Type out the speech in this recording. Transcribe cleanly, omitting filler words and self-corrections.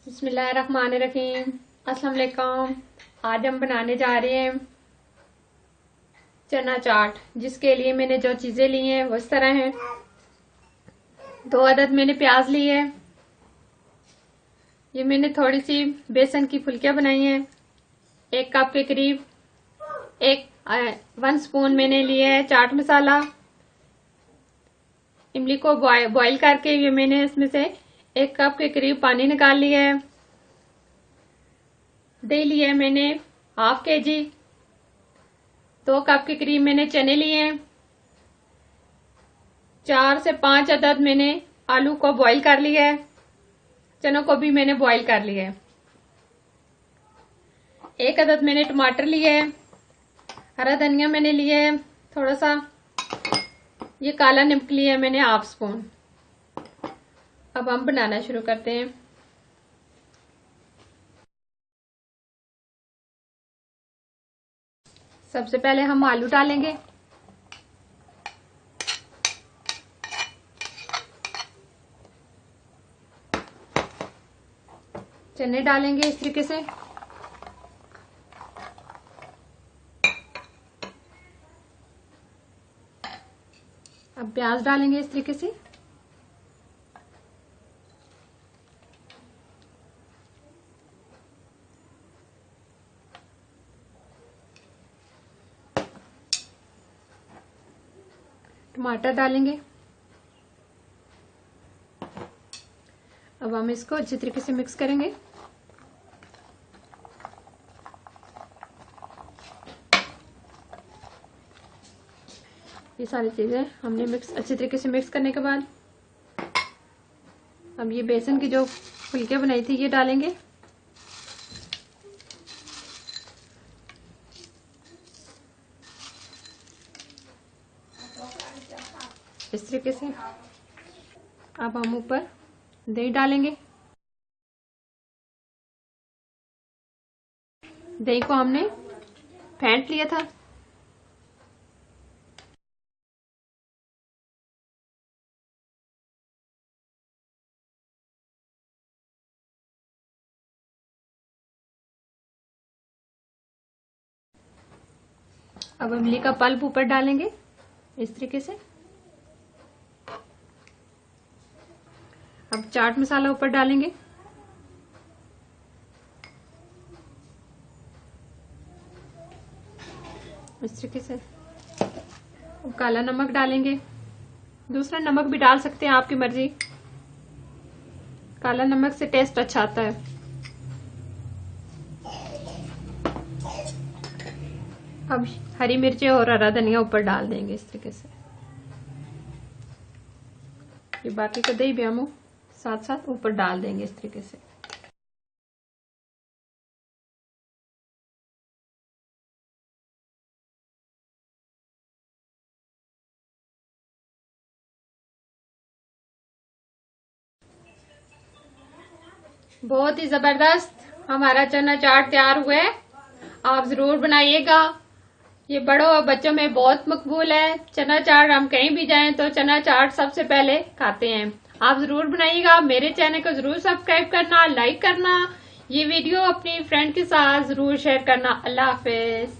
बिस्मिल्लाहिर्रहमानिर्रहीम। अस्सलाम वालेकुम। आज हम बनाने जा रहे हैं चना चाट, जिसके लिए मैंने जो चीजें ली हैं वो इस तरह हैं। 2 अदद मैंने प्याज ली है। ये मैंने थोड़ी सी बेसन की फुल्कियां बनाई हैं 1 कप के करीब। 1 स्पून मैंने लिए है चाट मसाला। इमली को बॉईल करके ये मैंने इसमें से 1 कप के करीब पानी निकाल लिया है। दही लिया है मैंने ½ kg। 2 कप के करीब मैंने चने लिए हैं। 4 से 5 अदद मैंने आलू को बॉईल कर लिया है। चनों को भी मैंने बॉईल कर लिया है। 1 अदद मैंने टमाटर लिए है। हरा धनिया मैंने लिया है थोड़ा सा। ये काला नमक लिया है मैंने ½ स्पून। अब हम बनाना शुरू करते हैं। सबसे पहले हम आलू डालेंगे। चने डालेंगे इस तरीके से। अब प्याज डालेंगे इस तरीके से। टमाटर डालेंगे। अब हम इसको अच्छी तरीके से मिक्स करेंगे। ये सारी चीजें हमने अच्छी तरीके से मिक्स करने के बाद अब ये बेसन की जो फुल्कियां बनाई थी ये डालेंगे। इस तरीके से। अब हम ऊपर दही डालेंगे। दही को हमने फेंट लिया था। अब इमली का पल्प ऊपर डालेंगे इस तरीके से। अब चाट मसाला ऊपर डालेंगे। इस तरीके से। अब काला नमक डालेंगे। दूसरा नमक भी डाल सकते हैं, आपकी मर्जी। काला नमक से टेस्ट अच्छा आता है। अब हरी मिर्ची और हरा धनिया ऊपर डाल देंगे इस तरीके से। ये बाकी का दही भी हम साथ साथ ऊपर डाल देंगे इस तरीके से। बहुत ही जबरदस्त हमारा चना चाट तैयार हुआ है। आप जरूर बनाइएगा। ये बड़ों और बच्चों में बहुत मकबूल है। चना चाट हम कहीं भी जाएं तो चना चाट सबसे पहले खाते हैं। आप जरूर बनाइएगा। मेरे चैनल को जरूर सब्सक्राइब करना, लाइक करना। ये वीडियो अपनी फ्रेंड के साथ जरूर शेयर करना। अल्लाह हाफिज।